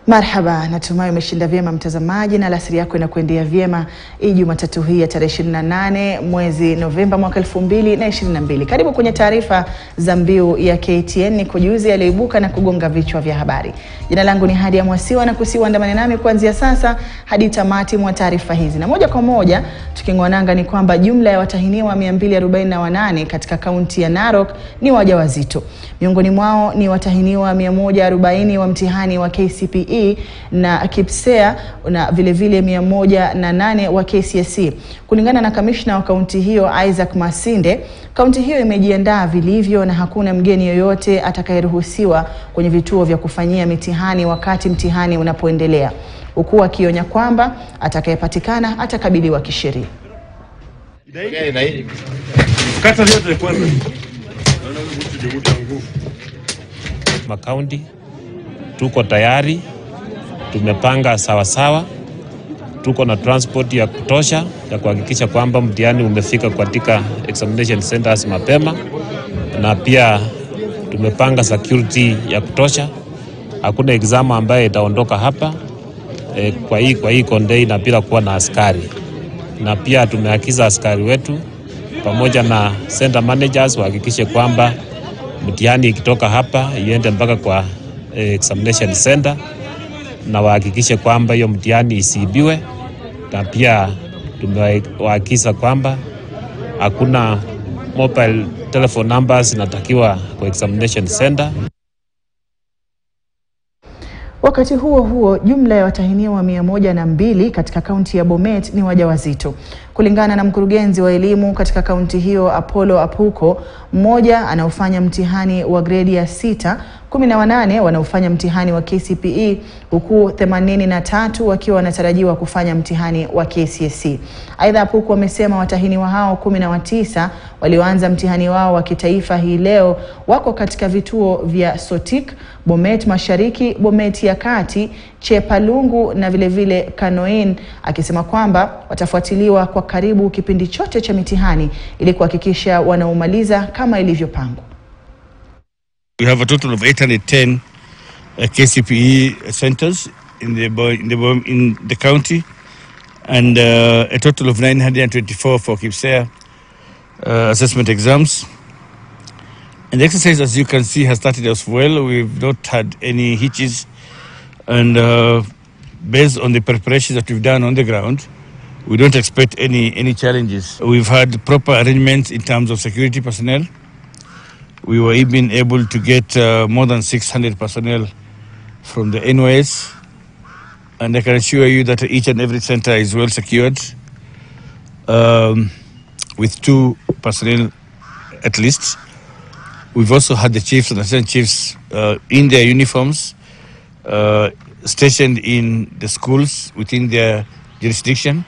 Marhaba, natumai umeshinda vyema mtazamaji na alasiri yako inakuendea vyema. Jumatatu hii ya tarehe 28 mwezi Novemba mwaka 2022. Karibu kwenye taarifa za mbiu ya KTN, ni kujuzi yaliyoibuka na kugonga vichwa vya habari. Jina langu ni Hadia Mwasiwa na kusiuandamane nami kuanzia sasa hadi tamati mwa taarifa hizi. Na moja kwa moja tukingwananga ni kwamba jumla ya watahiniwa 248 katika kaunti ya Narok ni wajawazito. Miongoni mwao ni watahiniwa 140 wa mtihani wa KCPE na KIPSEA na vile vile 108 wa KCSE. Kulingana na kamishna wa kaunti hiyo Isaac Masinde, kaunti hiyo imejiandaa vilivyo na hakuna mgeni yoyote atakayeruhusiwa kwenye vituo vya kufanyia mitihani wakati mtihani unapoendelea, huku akionya kwamba atakayepatikana atakabiliwa kisheria. Makaunti tuko tayari, tumepanga sawa, tuko na transport ya kutosha ya kuhakikisha kwamba mtihani umefika katika examination centers mapema, na pia tumepanga security ya kutosha. Hakuna exam ambaye itaondoka hapa kwa hii kondei na bila kuwa na askari. Na pia tumeagiza askari wetu pamoja na center managers wahakikishe kwamba mtihani ikitoka hapa iende mpaka kwa examination center, na wahakikishe kwamba hiyo mtihani isiibiwe. Na pia tumewahakikisha kwamba hakuna mobile telephone numbers inatakiwa kwa examination center. Wakati huo jumla ya watahiniwa 102 katika kaunti ya Bomet ni wajawazito. Kulingana na mkurugenzi wa elimu katika kaunti hiyo Apollo Apuko, mmoja anaofanya mtihani wa grade ya 6, 18 wanaofanya mtihani wa KCPE, huku 83 wakiwa wanatarajiwa kufanya mtihani wa KCSE. Aidha, Apuko amesema watahiniwa hao 19 walioanza mtihani wao wa kitaifa hii leo wako katika vituo vya Sotik, Bomet Mashariki, Bomet ya Kati, Chepalungu na vile vile Kanoin, akisema kwamba watafuatiliwa kwa karibu kipindi chote cha mitihani ili kuhakikisha wanaumaliza kama ilivyopangwa. We have a total of 810 KCPE centers in the county, and a total of 924 for KIPSEA assessment exams. And the exercise, as you can see, has started as well. We've not had any hitches, and based on the preparations that we've done on the ground, we don't expect any challenges. We've had proper arrangements in terms of security personnel. We were even able to get more than 600 personnel from the NYS, and I can assure you that each and every center is well secured, with 2 personnel at least. We've also had the chiefs and assistant chiefs in their uniforms, stationed in the schools within their jurisdiction.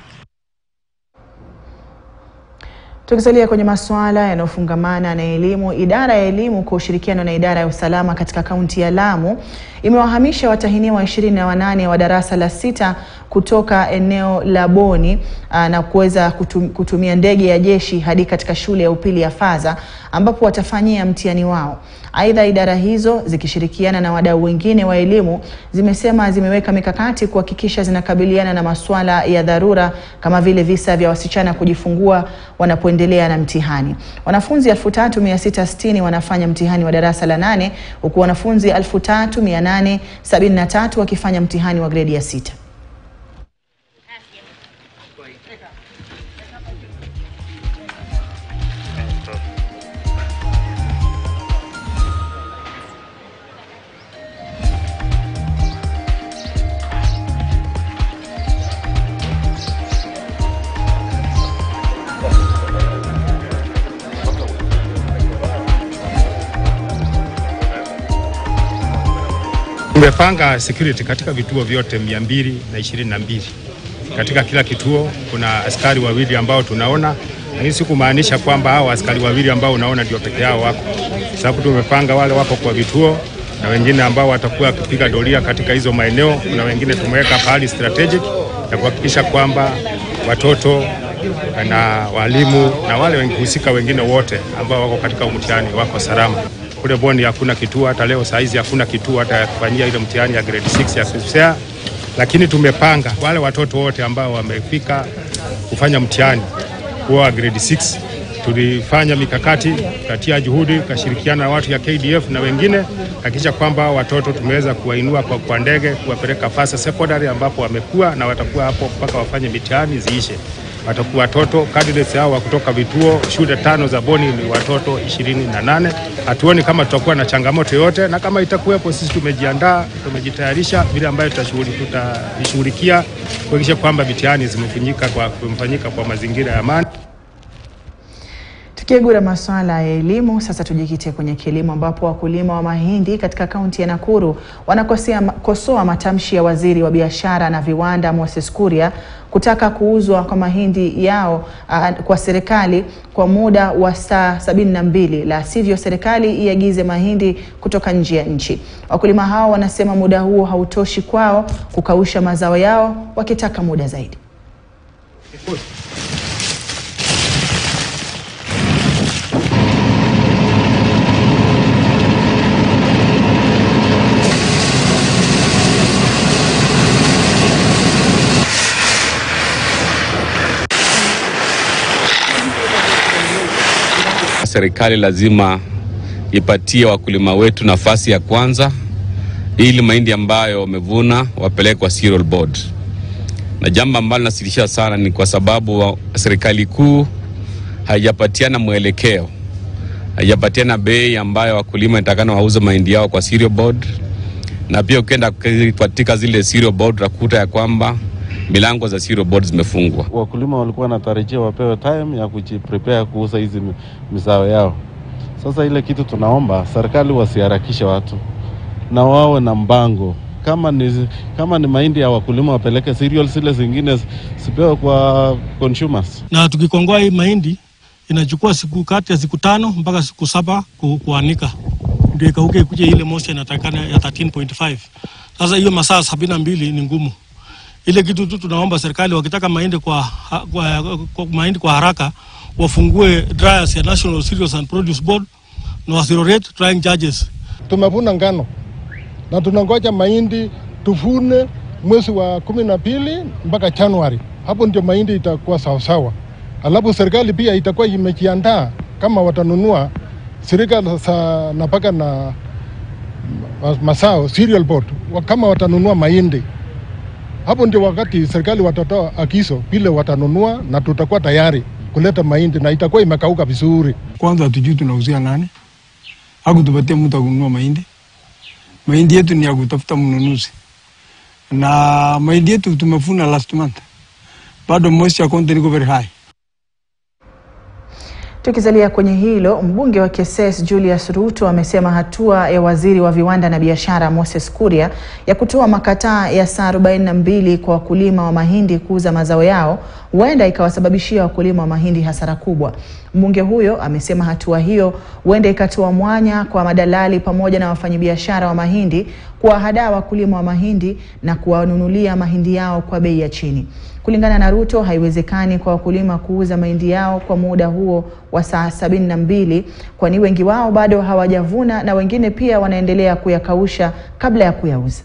Tukisalia kwenye masuala yanayofungamana na elimu, idara ya elimu kwa ushirikiano na idara ya usalama katika kaunti ya Lamu imewahamisha watahiniwa 28 wa darasa la 6 kutoka eneo la Boni na kuweza kutumia ndege ya jeshi hadi katika shule ya upili ya Faza ambapo watafanyia mtihani wao. Aidha, idara hizo zikishirikiana na wadau wengine wa elimu zimesema zimeweka mikakati kuhakikisha zinakabiliana na masuala ya dharura kama vile visa vya wasichana kujifungua wanapoendelea na mtihani. Wanafunzi 3660 wanafanya mtihani wa darasa la 8, huku wanafunzi 3873 wakifanya mtihani wa grade ya 6. Tumepanga security katika vituo vyote 222. Katika kila kituo kuna askari wawili ambao tunaona, na hii si kumaanisha kwamba hao askari wawili ambao unaona ndio peke yao wako. Sababu tumepanga wale wako kwa vituo na wengine ambao watakuwa kupiga doria katika hizo maeneo. Kuna wengine tumeweka pahali strategic ya kuhakikisha kwamba watoto na walimu na wale wahusika wengine wote ambao wako katika mtihani wako salama. Kule Boni hakuna kituo, hata leo saizi hakuna kituo hata ya kufanyia ile mtihani ya grade 6 ya KCSE. Lakini tumepanga wale watoto wote ambao wamefika kufanya mtihani wa grade 6. Tulifanya mikakati, katia juhudi, kashirikiana na watu ya KDF na wengine, hakikisha kwamba watoto tumeweza kuwainua kwa ndege, kuwapeleka Fasa Secondary ambapo wamekuwa na watakuwa hapo mpaka wafanye mitihani ziishe. Watakuwa watoto candidates hao kutoka vituo shule 5 za Boni ni watoto 28. Hatuoni kama tutakuwa na changamoto yote, na kama itakuwepo sisi tumejiandaa, tumejitayarisha vile ambayo tutashughulikia kuhakikisha kwamba mitihani zimefanyika kwa mazingira ya amani. Tukiegura masuala ya elimu, sasa tujikite kwenye kilimo ambapo wakulima wa mahindi katika kaunti ya Nakuru wanakosoa matamshi ya waziri wa biashara na viwanda Moses Kuria kutaka kuuzwa kwa mahindi yao kwa serikali kwa muda wa saa 72, la sivyo serikali iagize mahindi kutoka nje ya nchi. Wakulima hao wanasema muda huo hautoshi kwao kukausha mazao yao, wakitaka muda zaidi. Serikali lazima ipatie wakulima wetu nafasi ya kwanza ili mahindi ambayo wamevuna wapeleke kwa cereal board. Na jambo ambalo nasikitisha sana ni kwa sababu serikali kuu haijapatiana mwelekeo, haijapatiana bei ambayo wakulima itakana wauze mahindi yao kwa cereal board. Na pia ukienda katika zile cereal board utakuta ya kwamba milango za cereal board zimefungwa. Wakulima walikuwa wanatarajia wapewe time ya kujiprepare kuuza hizi mazao yao. Sasa ile kitu tunaomba serikali wasiharakishe watu na wawe na mpango. Kama ni mahindi ya wakulima wapeleke cereals, zile zingine sipewe kwa consumers. Na tukikongoa hii mahindi inachukua siku kati ya siku 5 mpaka siku 7 kuanika. Ndio ikauke ikuje ile moisture inatakana ya 13.5. Sasa hiyo masaa 72 ni ngumu. Ile kitu tu tunaomba serikali wakitaka mahindi kwa haraka wafungue dryers ya National Cereals and Produce Board na wasirorate trying charges. Tumevuna ngano na tunangoja mahindi tuvune mwezi wa 12 mpaka Januari. Hapo ndio mahindi itakuwa sawa sawa. Alafu serikali pia itakuwa imejiandaa kama watanunua serikali za napaka na masao cereal board kama watanunua mahindi. Hapo ndio wakati serikali watatoa agizo vile watanunua na tutakuwa tayari kuleta mahindi na itakuwa imekauka vizuri. Kwanza hatujui tunauzia nani. Hakutupatia mtu kununua mahindi. Mahindi yetu ni ya kutafuta mnunuzi. Na mahindi yetu tumevuna last month. Bado moisture content iko very high. Tukizalia kwenye hilo, mbunge wa KSS Julius Ruto amesema hatua ya waziri wa viwanda na biashara Moses Kuria ya kutoa makataa ya saa 42 kwa wakulima wa mahindi kuuza mazao yao huenda ikawasababishia wakulima wa mahindi hasara kubwa. Mbunge huyo amesema hatua hiyo huenda ikatoa mwanya kwa madalali pamoja na wafanyabiashara wa mahindi kuwahadaa wakulima wa mahindi na kuwanunulia mahindi yao kwa bei ya chini. Kulingana na Ruto, haiwezekani kwa wakulima kuuza mahindi yao kwa muda huo wa saa 72 kwani wengi wao bado hawajavuna na wengine pia wanaendelea kuyakausha kabla ya kuyauza.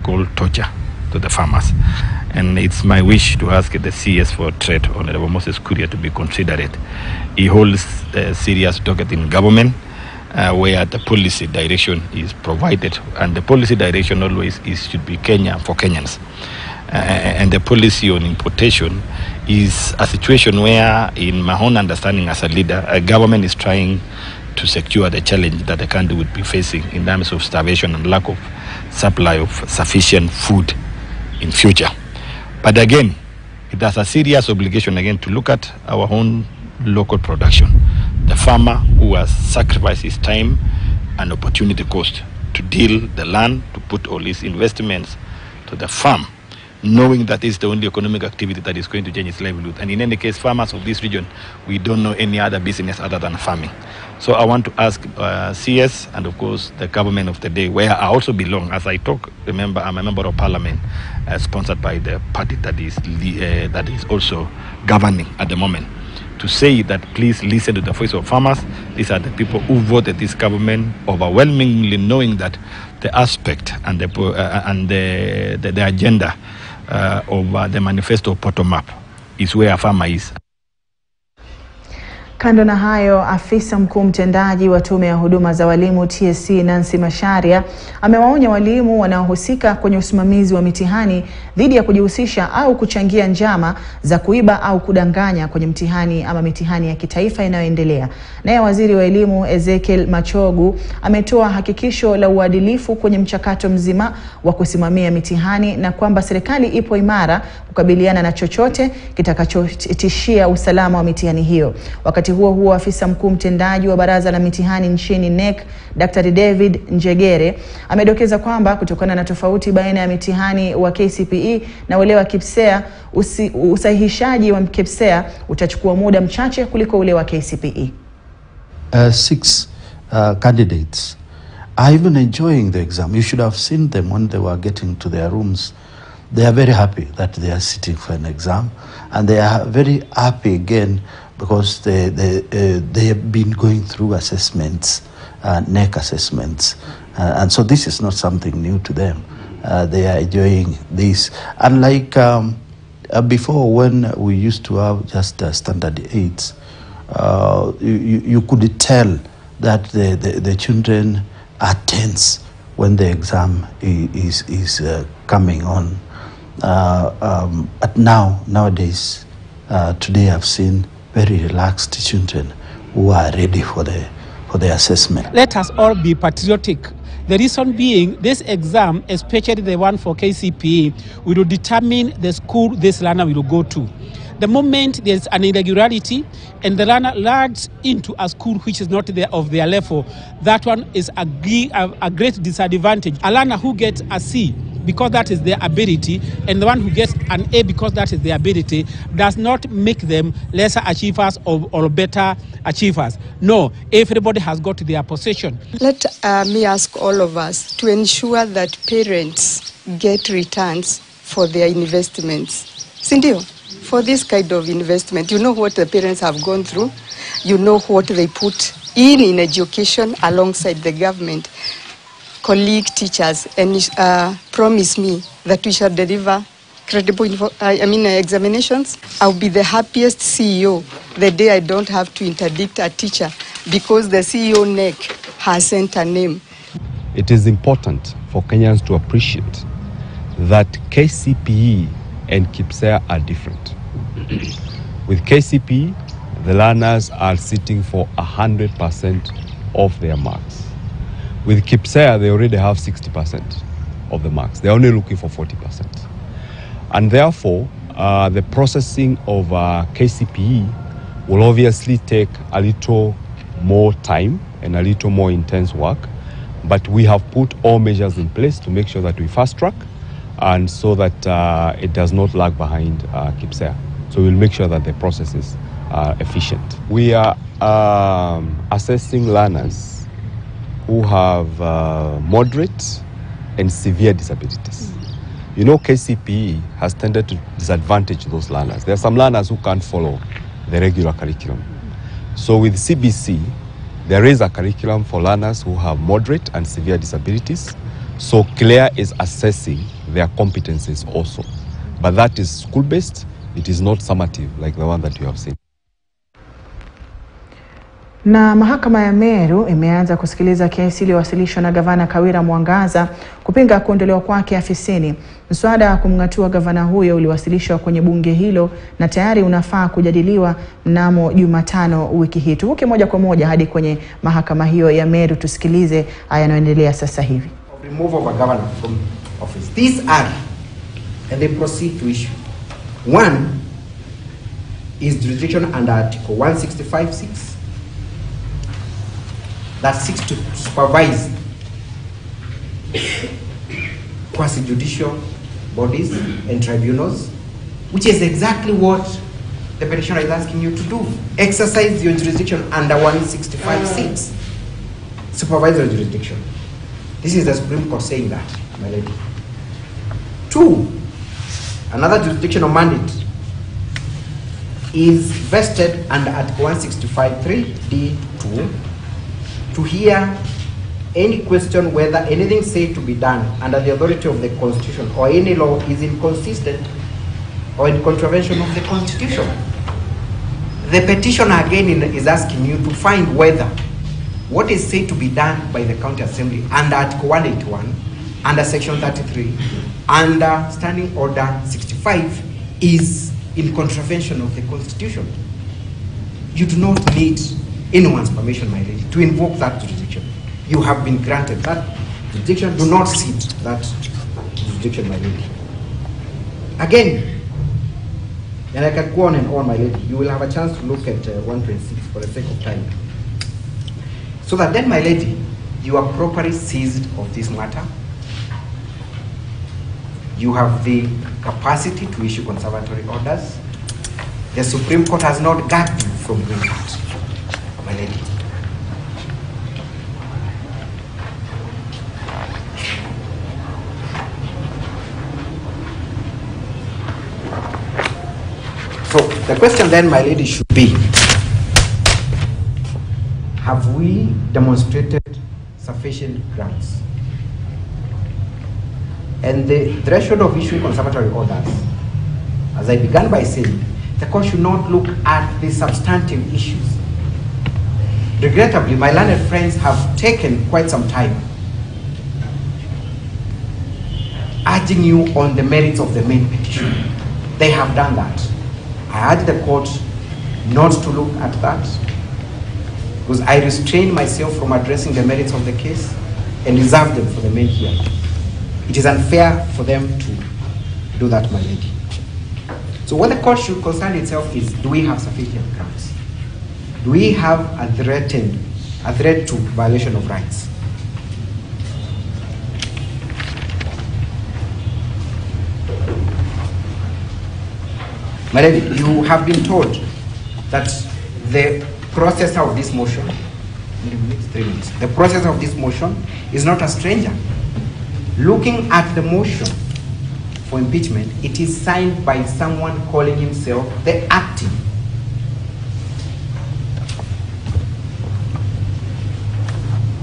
Called torture to the farmers, and it's my wish to ask the CS for Trade, Honorable Moses Kuria, to be considerate. He holds a serious docket in government where the policy direction is provided, and the policy direction always should be Kenya for Kenyans. And the policy on importation is a situation where, in my own understanding as a leader, a government is trying to secure the challenge that the country would be facing in terms of starvation and lack of supply of sufficient food in future. But again, it has a serious obligation again to look at our own local production. The farmer who has sacrificed his time and opportunity cost to till the land, to put all his investments to the farm, knowing that is the only economic activity that is going to change its livelihood. And in any case, farmers of this region, we don't know any other business other than farming. So I want to ask CS and of course the government of the day, where I also belong. As I talk, remember I'm a member of parliament sponsored by the party that is also governing at the moment. to say that please listen to the voice of farmers. These are the people who voted this government overwhelmingly, knowing that the aspect and the agenda of the manifesto bottom up is where a farmer is. Kando na hayo, afisa mkuu mtendaji wa tume ya huduma za walimu TSC Nancy Masharia amewaonya walimu wanaohusika kwenye usimamizi wa mitihani dhidi ya kujihusisha au kuchangia njama za kuiba au kudanganya kwenye mtihani ama mitihani ya kitaifa inayoendelea. Naye waziri wa elimu Ezekiel Machogu ametoa hakikisho la uadilifu kwenye mchakato mzima wa kusimamia mitihani na kwamba serikali ipo imara kukabiliana na chochote kitakachotishia usalama wa mitihani hiyo. Wakati huo afisa mkuu mtendaji wa baraza la mitihani nchini NEC Dr. David Njegere amedokeza kwamba kutokana na tofauti baina ya mitihani wa KCPE na ule wa KPSEA, usahihishaji wa KPSEA utachukua muda mchache kuliko ule wa KCPE. 6 candidates are even enjoying the exam. You should have seen them when they were getting to their rooms. They are very happy that they are sitting for an exam, and they are very happy again because they have been going through assessments, NEC assessments, and so this is not something new to them. They are enjoying this. Unlike before, when we used to have just standard 8s, you could tell that the children are tense when the exam is coming on. But nowadays, today I've seen very relaxed children who are ready for the assessment. Let us all be patriotic. The reason being, this exam, especially the one for KCPE, will determine the school this learner will go to. The moment there's an irregularity and the learner lands into a school which is not of their level, that one is a great disadvantage. A learner who gets a C because that is their ability, and the one who gets an A because that is their ability, does not make them lesser achievers or better achievers. No, everybody has got their position. Let me ask all of us to ensure that parents get returns for their investments. Sindio, for this kind of investment, you know what the parents have gone through, you know what they put in education alongside the government. Colleague teachers, and promise me that we shall deliver credible examinations. I'll be the happiest CEO the day I don't have to interdict a teacher because the CEO NEC has sent a name. It is important for Kenyans to appreciate that KCPE and KPSEA are different. With KCPE, the learners are sitting for 100% of their marks. With KPSEA, they already have 60% of the marks. They're only looking for 40%. And therefore, the processing of KCPE will obviously take a little more time and a little more intense work. But we have put all measures in place to make sure that we fast track and so that it does not lag behind KPSEA. So we'll make sure that the processes are efficient. We are assessing learners who have moderate and severe disabilities. You know, KCPE has tended to disadvantage those learners. There are some learners who can't follow the regular curriculum. So with CBC, there is a curriculum for learners who have moderate and severe disabilities. So CLEAR is assessing their competencies also. But that is school-based. It is not summative like the one that you have seen. Na mahakama ya Meru imeanza kusikiliza kesi iliyowasilishwa na gavana Kawira Mwangaza kupinga kuondolewa kwake afisini. Mswada wa kumng'atua gavana huyo uliwasilishwa kwenye bunge hilo na tayari unafaa kujadiliwa mnamo Jumatano wiki hii. Tuvuke moja kwa moja hadi kwenye mahakama hiyo ya Meru tusikilize haya yanayoendelea sasa hivi. Remove of a governor from office. These are, and they proceed to issue. One is jurisdiction under Article 165(6). That seeks to supervise quasi-judicial bodies and tribunals, which is exactly what the petitioner is asking you to do. Exercise your jurisdiction under 165(6), supervisory jurisdiction. This is the Supreme Court saying that, my lady. Two, another jurisdictional mandate is vested under Article 165(3)(d)(2) to hear any question whether anything said to be done under the authority of the Constitution or any law is inconsistent or in contravention of the Constitution. The petitioner again is asking you to find whether what is said to be done by the County Assembly under Article 181, under Section 33, under Standing Order 65 is in contravention of the Constitution. You do not need anyone's permission, my lady, to invoke that jurisdiction. You have been granted that jurisdiction. Do not cede that jurisdiction, my lady. Again, and I can go on and on, my lady. You will have a chance to look at 126 for the sake of time. So that then, my lady, you are properly seized of this matter. You have the capacity to issue conservatory orders. The Supreme Court has not gagged you from doing that, my lady. So the question then, my lady, should be, have we demonstrated sufficient grounds? And the threshold of issuing conservatory orders, as I began by saying, the court should not look at the substantive issues. Regrettably, my learned friends have taken quite some time urging you on the merits of the main petition. They have done that. I urge the court not to look at that, because I restrain myself from addressing the merits of the case and reserve them for the main hearing. It is unfair for them to do that, my lady. So what the court should concern itself is, do we have sufficient grounds? Do we have a threat to violation of rights? My lady, you have been told that the processor of this motion, 3 minutes, the processor of this motion is not a stranger. Looking at the motion for impeachment, it is signed by someone calling himself the acting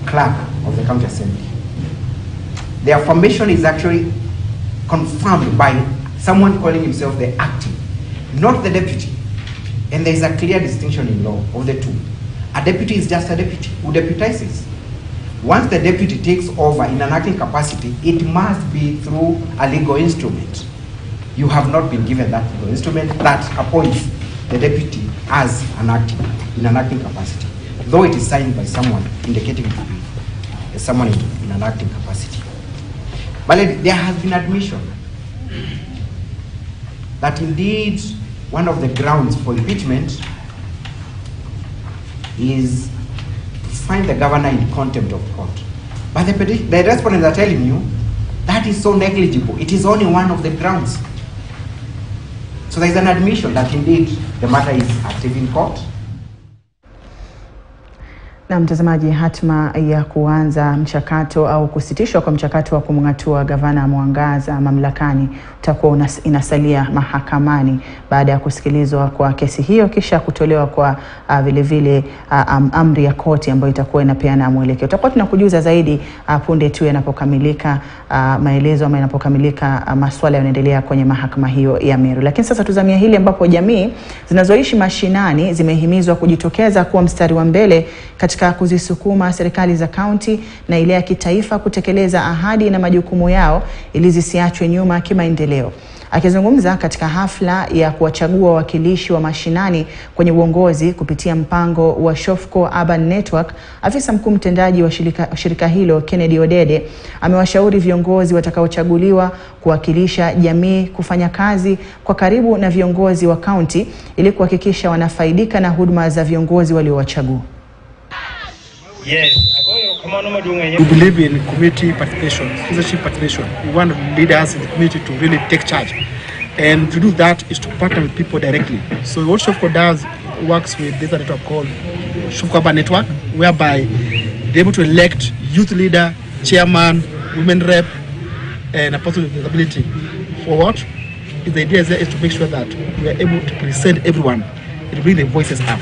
clerk of the County Assembly. The affirmation is actually confirmed by someone calling himself the acting, not the deputy. And there is a clear distinction in law of the two. A deputy is just a deputy who deputizes. Once the deputy takes over in an acting capacity, it must be through a legal instrument. You have not been given that legal instrument that appoints the deputy as an acting, in an acting capacity, though it is signed by someone indicating to be someone in an acting capacity. But there has been admission that indeed one of the grounds for impeachment is to find the governor in contempt of court. But the respondents are telling you that is so negligible. It is only one of the grounds. So there is an admission that indeed the matter is active in court. Na mtazamaji, hatma ya kuanza mchakato au kusitishwa kwa mchakato wa kumng'atua gavana Mwangaza mamlakani utakuwa inasalia mahakamani baada ya kusikilizwa kwa kesi hiyo, kisha kutolewa kwa vile amri ya koti ambayo itakuwa inapeana mwelekeo. Tutakuwa tunakujuza zaidi punde tu yanapokamilika maelezo ama yanapokamilika masuala yanaendelea kwenye mahakama hiyo ya Meru. Lakini sasa tuzamia hili ambapo jamii zinazoishi mashinani zimehimizwa kujitokeza kuwa mstari wa mbele katika kuzisukuma serikali za kaunti na ile ya kitaifa kutekeleza ahadi na majukumu yao ili zisiachwe nyuma kimaendeleo. Akizungumza katika hafla ya kuwachagua wakilishi wa mashinani kwenye uongozi kupitia mpango wa Shofco Urban Network, afisa mkuu mtendaji wa shirika hilo Kennedy Odede amewashauri viongozi watakaochaguliwa kuwakilisha jamii kufanya kazi kwa karibu na viongozi wa kaunti ili kuhakikisha wanafaidika na huduma za viongozi waliowachagua. Yes. We believe in community participation, citizenship participation. We want leaders in the community to really take charge. And to do that is to partner with people directly. So what Shofco does works with this network called Shofco Urban Network, whereby they're able to elect youth leader, chairman, women rep, and a person with disability. For what? The idea is to make sure that we are able to present everyone It will bring the voices up.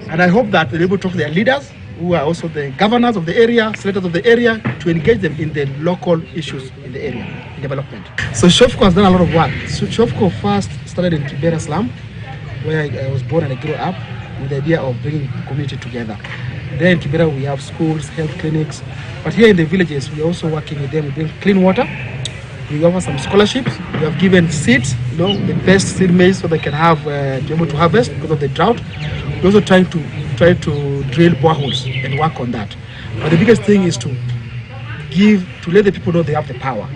And I hope that they're able to talk to their leaders, who are also the governors of the area, senators of the area, to engage them in the local issues in the area, in development. So Shofco has done a lot of work. So Shofco first started in Kibera slum, where I was born and I grew up, with the idea of bringing the community together. There in Kibera we have schools, health clinics, but here in the villages we're also working with them. We bring clean water, we offer some scholarships, we have given seeds, the best seed maize so they can have be able to harvest because of the drought. We're also trying to drill boreholes and work on that. But the biggest thing is to let the people know they have the power.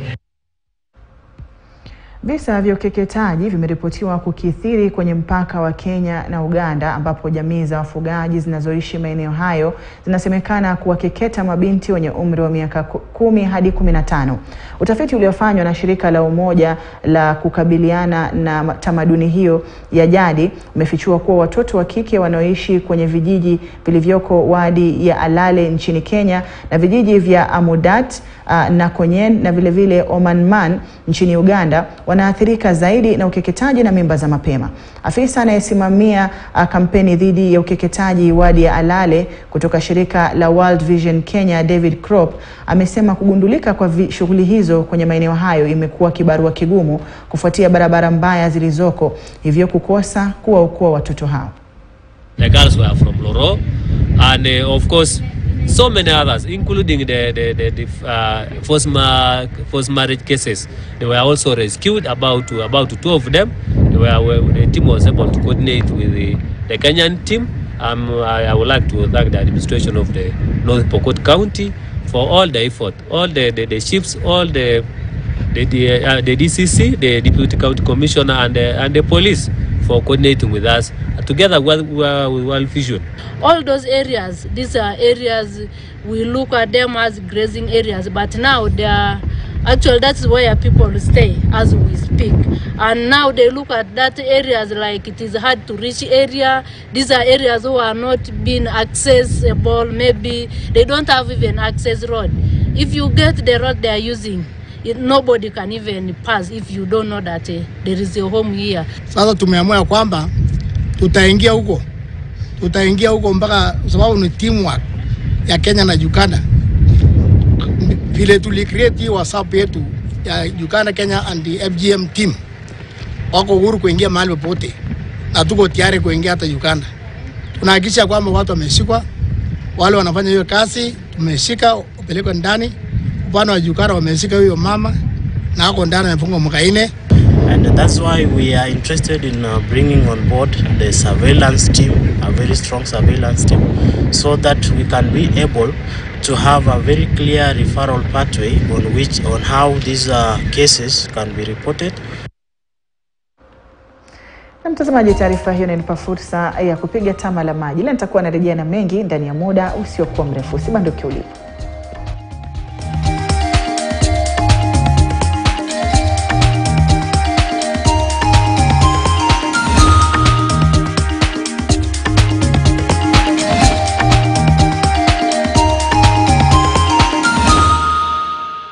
Visa vya ukeketaji vimeripotiwa kukithiri kwenye mpaka wa Kenya na Uganda, ambapo jamii za wafugaji zinazoishi maeneo hayo zinasemekana kuwakeketa mabinti wenye umri wa miaka 10 hadi 15. Utafiti uliofanywa na shirika la Umoja la kukabiliana na tamaduni hiyo ya jadi umefichua kuwa watoto wa kike wanaoishi kwenye vijiji vilivyoko wadi ya Alale nchini Kenya na vijiji vya Amudat na Konyen na vile vile Omanman nchini Uganda wanaathirika zaidi na ukeketaji na mimba za mapema. Afisa anayesimamia kampeni dhidi ya ukeketaji wadi ya Alale kutoka shirika la World Vision Kenya, David Crop, amesema kugundulika kwa shughuli hizo kwenye maeneo hayo imekuwa kibarua kigumu kufuatia barabara mbaya zilizoko, hivyo kukosa kuwaokoa watoto hao. The girls were from Loro and of course so many others, including the forced marriage cases. They were also rescued, about 2 of them. The team was able to coordinate with the Kenyan team. I would like to thank the administration of the North Pokot County for all the effort, all the chiefs, all the DCC, the Deputy County Commissioner, and the police for coordinating with us. Together with World Vision. All those areas, these are areas we look at them as grazing areas, but now they are actually that's where people stay as we speak. And now they look at that areas like it is hard to reach area. These are areas who are not being accessible. Maybe they don't have even access road. If you get the road they are using, nobody can even pass if you don't know that there is a home here. Sasa tumeamua kwamba tutaingia huko mpaka sababu ni teamwork ya Kenya na Uganda. Vile tulicreate WhatsApp yetu ya Uganda, Kenya and the FGM team. Wako huru kuingia mahali popote. Na tuko tayari kuingia hata Uganda. Tunahakikisha kwamba watu wameshikwa, wale wanafanya hiyo kazi tumeshika, upelekwe ndani. Upande wa Uganda wameshika huyo mama na ako ndani amefungwa mwaka 4. And that's why we are interested in bringing on board the surveillance team, a very strong surveillance team, so that we can be able to have a very clear referral pathway on how these cases can be reported. Na mtazamaji, taarifa hiyo inanipa fursa ya kupiga tama la maji. Leo nitakuwa narejea na mengi ndani ya muda usiokuwa mrefu. Usibanduke ulipo.